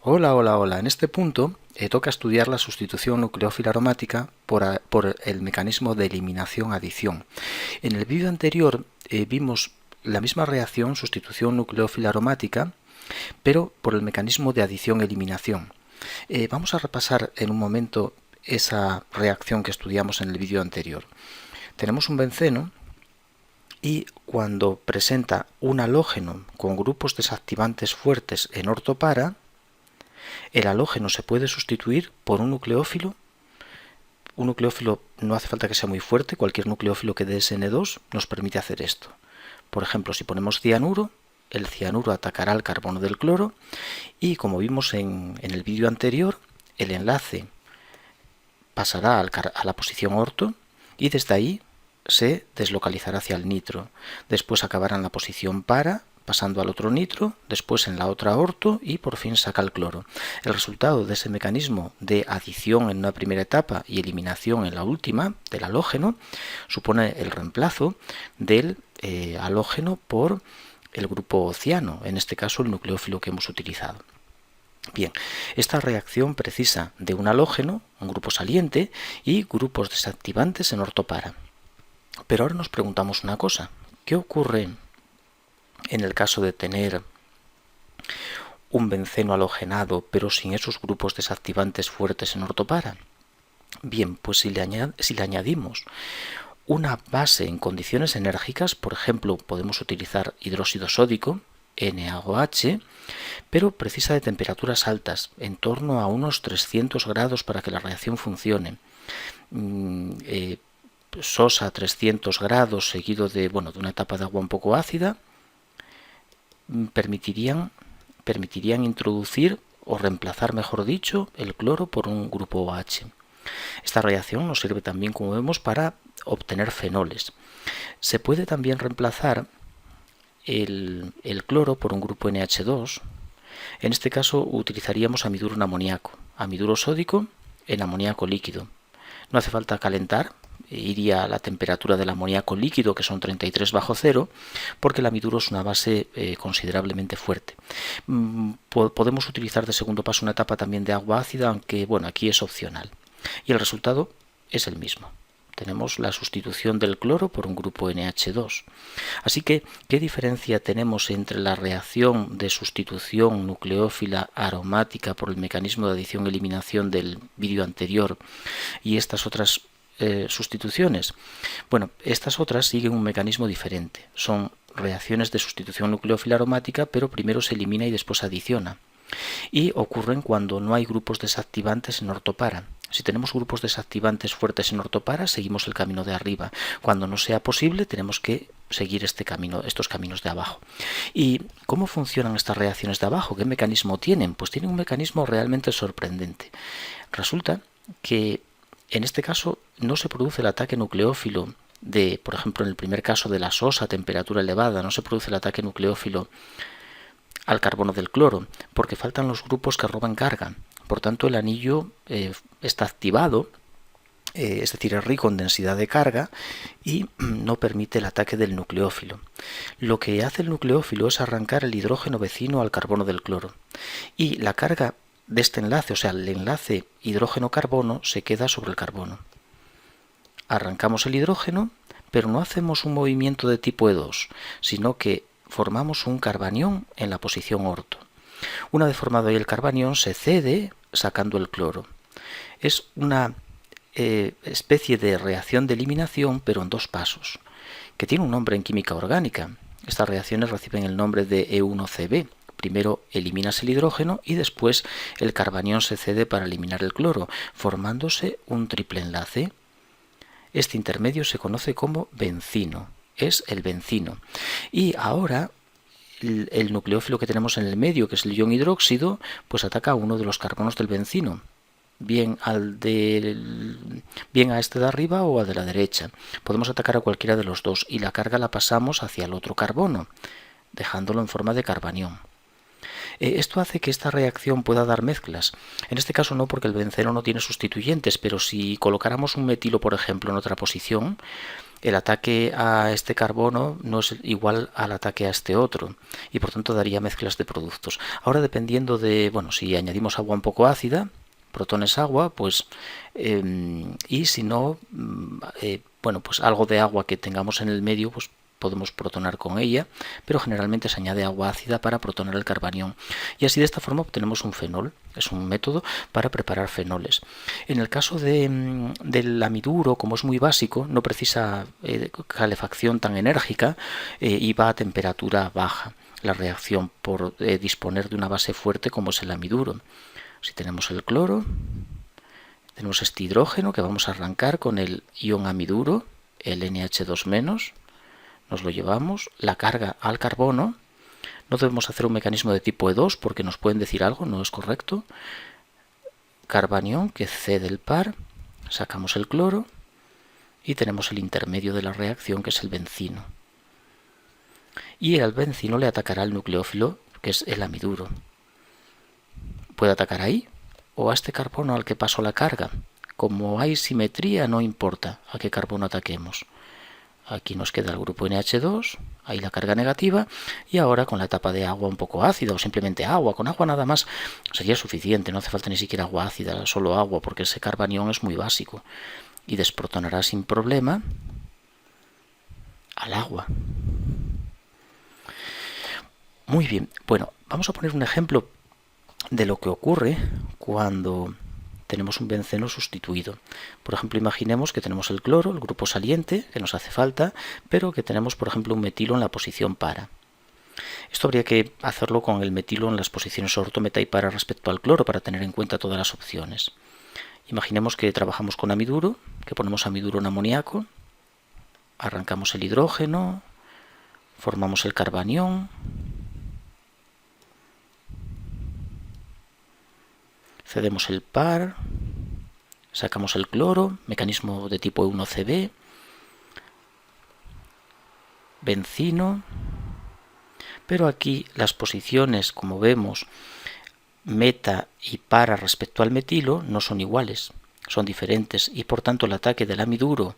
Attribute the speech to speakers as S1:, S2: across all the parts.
S1: Hola, hola, hola. En este punto toca estudiar la sustitución nucleófila aromática por el mecanismo de eliminación-adición. En el vídeo anterior vimos la misma reacción, sustitución nucleófila aromática, pero por el mecanismo de adición-eliminación. Vamos a repasar en un momento esa reacción que estudiamos en el vídeo anterior. Tenemos un benceno y cuando presenta un halógeno con grupos desactivantes fuertes en ortopara, el halógeno se puede sustituir por un nucleófilo. Un nucleófilo no hace falta que sea muy fuerte, cualquier nucleófilo que dé SN2 nos permite hacer esto. Por ejemplo, si ponemos cianuro, el cianuro atacará al carbono del cloro y, como vimos en el vídeo anterior, el enlace pasará a la posición orto y desde ahí se deslocalizará hacia el nitro. Después acabará en la posición para, pasando al otro nitro, después en la otra orto y por fin saca el cloro. El resultado de ese mecanismo de adición en una primera etapa y eliminación en la última del halógeno supone el reemplazo del halógeno por el grupo ciano, en este caso el nucleófilo que hemos utilizado. Bien, esta reacción precisa de un halógeno, un grupo saliente, y grupos desactivantes en ortopara. Pero ahora nos preguntamos una cosa, ¿qué ocurre en el caso de tener un benceno halogenado pero sin esos grupos desactivantes fuertes en ortopara? Bien, pues si le añadimos una base en condiciones enérgicas, por ejemplo, podemos utilizar hidróxido sódico, NaOH, pero precisa de temperaturas altas, en torno a unos 300 grados para que la reacción funcione. Sosa a 300 grados seguido de una etapa de agua un poco ácida, permitirían introducir o reemplazar, mejor dicho, el cloro por un grupo OH. Esta reacción nos sirve también, como vemos, para obtener fenoles. Se puede también reemplazar el cloro por un grupo NH2. En este caso utilizaríamos amiduro en amoníaco, amiduro sódico en amoníaco líquido. No hace falta calentar, iría a la temperatura del amoníaco líquido, que son 33 bajo cero, porque el amiduro es una base considerablemente fuerte. Podemos utilizar de segundo paso una etapa también de agua ácida, aunque aquí es opcional. Y el resultado es el mismo. Tenemos la sustitución del cloro por un grupo NH2. Así que, ¿qué diferencia tenemos entre la reacción de sustitución nucleófila aromática por el mecanismo de adición-eliminación del vídeo anterior y estas otras sustituciones? Bueno, estas otras siguen un mecanismo diferente. Son reacciones de sustitución nucleófila aromática, pero primero se elimina y después adiciona. Y ocurren cuando no hay grupos desactivantes en ortopara. Si tenemos grupos desactivantes fuertes en ortopara, seguimos el camino de arriba. Cuando no sea posible, tenemos que seguir estos caminos de abajo. ¿Y cómo funcionan estas reacciones de abajo? ¿Qué mecanismo tienen? Pues tienen un mecanismo realmente sorprendente. Resulta que en este caso no se produce el ataque nucleófilo por ejemplo, en el primer caso de la sosa a temperatura elevada, no se produce el ataque nucleófilo al carbono del cloro, porque faltan los grupos que roban carga. Por tanto, el anillo está activado, es decir, es rico en densidad de carga y no permite el ataque del nucleófilo. Lo que hace el nucleófilo es arrancar el hidrógeno vecino al carbono del cloro. Y la carga de este enlace, o sea, el enlace hidrógeno-carbono, se queda sobre el carbono. Arrancamos el hidrógeno, pero no hacemos un movimiento de tipo E2, sino que formamos un carbanión en la posición orto. Una vez formado ahí el carbanión, se cede sacando el cloro. Es una especie de reacción de eliminación, pero en dos pasos, que tiene un nombre en química orgánica. Estas reacciones reciben el nombre de E1CB. Primero eliminas el hidrógeno y después el carbanión se cede para eliminar el cloro, formándose un triple enlace. Este intermedio se conoce como bencino. Es el bencino. Y ahora el nucleófilo que tenemos en el medio, que es el ion hidróxido, pues ataca a uno de los carbonos del bencino, bien a este de arriba o al de la derecha. Podemos atacar a cualquiera de los dos y la carga la pasamos hacia el otro carbono, dejándolo en forma de carbanión. Esto hace que esta reacción pueda dar mezclas. En este caso no, porque el benceno no tiene sustituyentes, pero si colocáramos un metilo, por ejemplo, en otra posición, el ataque a este carbono no es igual al ataque a este otro y por tanto daría mezclas de productos. Ahora, dependiendo de, bueno, si añadimos agua un poco ácida, protones agua, pues y si no, bueno, pues algo de agua que tengamos en el medio, pues podemos protonar con ella, pero generalmente se añade agua ácida para protonar el carbanión. Y así de esta forma obtenemos un fenol. Es un método para preparar fenoles. En el caso del amiduro, como es muy básico, no precisa calefacción tan enérgica y va a temperatura baja la reacción por disponer de una base fuerte como es el amiduro. Si tenemos el cloro, tenemos este hidrógeno que vamos a arrancar con el ion amiduro, el NH2-, nos lo llevamos, la carga al carbono. No debemos hacer un mecanismo de tipo E2 porque nos pueden decir algo, no es correcto. Carbanión que cede el par, sacamos el cloro y tenemos el intermedio de la reacción que es el bencino. Y al bencino le atacará el nucleófilo que es el amiduro. Puede atacar ahí o a este carbono al que pasó la carga. Como hay simetría, no importa a qué carbono ataquemos. Aquí nos queda el grupo NH2, ahí la carga negativa, y ahora con la etapa de agua un poco ácida o simplemente agua, con agua nada más sería suficiente, no hace falta ni siquiera agua ácida, solo agua, porque ese carbanión es muy básico y desprotonará sin problema al agua. Muy bien, bueno, vamos a poner un ejemplo de lo que ocurre cuando tenemos un benceno sustituido. Por ejemplo, imaginemos que tenemos el cloro, el grupo saliente, que nos hace falta, pero que tenemos, por ejemplo, un metilo en la posición para. Esto habría que hacerlo con el metilo en las posiciones orto, meta y para respecto al cloro para tener en cuenta todas las opciones. Imaginemos que trabajamos con amiduro, que ponemos amiduro en amoníaco, arrancamos el hidrógeno, formamos el carbanión, cedemos el par, sacamos el cloro, mecanismo de tipo E1Cb, bencino, pero aquí las posiciones, como vemos, meta y para respecto al metilo no son iguales, son diferentes y por tanto el ataque del amiduro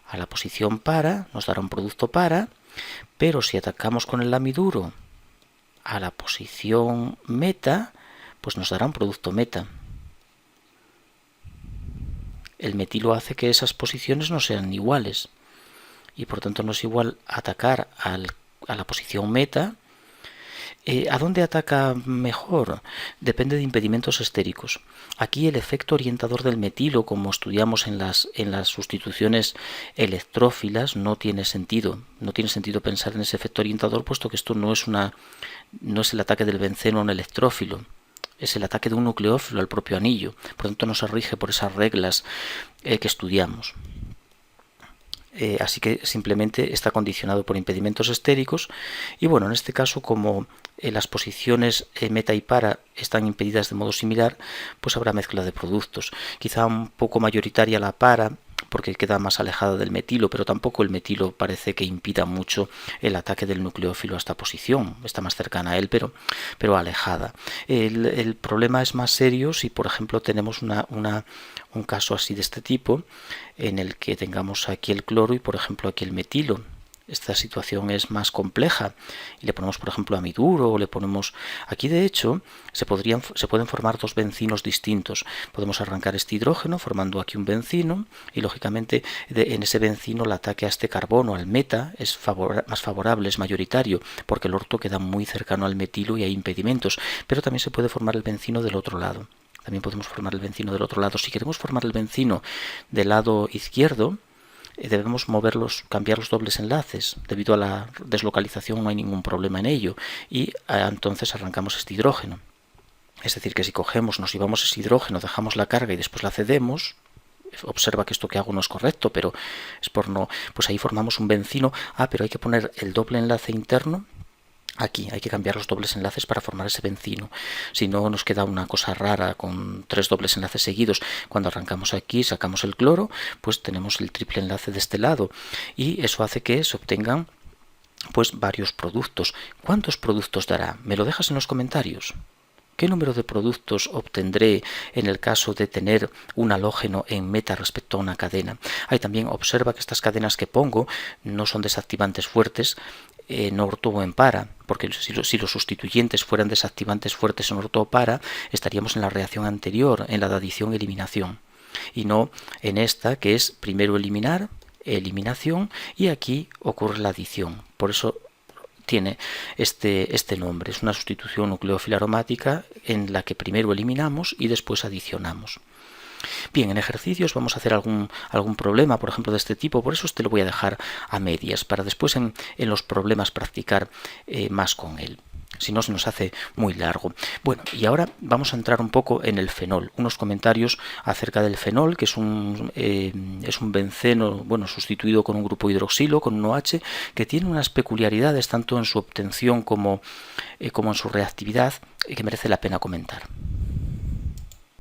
S1: a la posición para nos dará un producto para, pero si atacamos con el amiduro a la posición meta, pues nos dará un producto meta. El metilo hace que esas posiciones no sean iguales y por tanto no es igual atacar a la posición meta. ¿A dónde ataca mejor? Depende de impedimentos estéricos. Aquí el efecto orientador del metilo, como estudiamos en las sustituciones electrófilas, no tiene sentido. No tiene sentido pensar en ese efecto orientador, puesto que esto no es el ataque del benceno a un electrófilo. Es el ataque de un nucleófilo al propio anillo. Por lo tanto, no se rige por esas reglas que estudiamos. Así que simplemente está condicionado por impedimentos estéricos. Y bueno, en este caso, como las posiciones meta y para están impedidas de modo similar, pues habrá mezcla de productos. Quizá un poco mayoritaria la para, porque queda más alejada del metilo, pero tampoco el metilo parece que impida mucho el ataque del nucleófilo a esta posición. Está más cercana a él, pero alejada. El problema es más serio si, por ejemplo, tenemos un caso así de este tipo, en el que tengamos aquí el cloro y, por ejemplo, aquí el metilo. Esta situación es más compleja y le ponemos, por ejemplo, amiduro o le ponemos... Aquí, de hecho, se pueden formar dos bencinos distintos. Podemos arrancar este hidrógeno formando aquí un bencino y, lógicamente, en ese bencino el ataque a este carbono, al meta, es más favorable, es mayoritario, porque el orto queda muy cercano al metilo y hay impedimentos. Pero también se puede formar el bencino del otro lado. También podemos formar el bencino del otro lado. Si queremos formar el bencino del lado izquierdo, debemos cambiar los dobles enlaces. Debido a la deslocalización no hay ningún problema en ello. Y entonces arrancamos este hidrógeno. Es decir, que si cogemos, nos llevamos ese hidrógeno, dejamos la carga y después la cedemos, observa que esto que hago no es correcto, pero es por no... Pues ahí formamos un bencino. Pero hay que poner el doble enlace interno. Aquí hay que cambiar los dobles enlaces para formar ese bencino. Si no, nos queda una cosa rara con 3 dobles enlaces seguidos. Cuando arrancamos aquí, sacamos el cloro, pues tenemos el triple enlace de este lado. Y eso hace que se obtengan pues varios productos. ¿Cuántos productos dará? ¿Me lo dejas en los comentarios? ¿Qué número de productos obtendré en el caso de tener un halógeno en meta respecto a una cadena? Ahí también observa que estas cadenas que pongo no son desactivantes fuertes en orto o en para, porque si los sustituyentes fueran desactivantes fuertes en orto o para, estaríamos en la reacción anterior, en la de adición-eliminación, y no en esta que es primero eliminar, eliminación, y aquí ocurre la adición. Por eso tiene este nombre. Es una sustitución nucleófila aromática en la que primero eliminamos y después adicionamos. Bien, en ejercicios vamos a hacer algún problema, por ejemplo, de este tipo, por eso te lo voy a dejar a medias, para después en los problemas practicar más con él. Si no, se nos hace muy largo. Bueno, y ahora vamos a entrar un poco en el fenol. Unos comentarios acerca del fenol, que es un benceno, bueno, sustituido con un grupo hidroxilo, con un OH, que tiene unas peculiaridades tanto en su obtención como en su reactividad, que merece la pena comentar.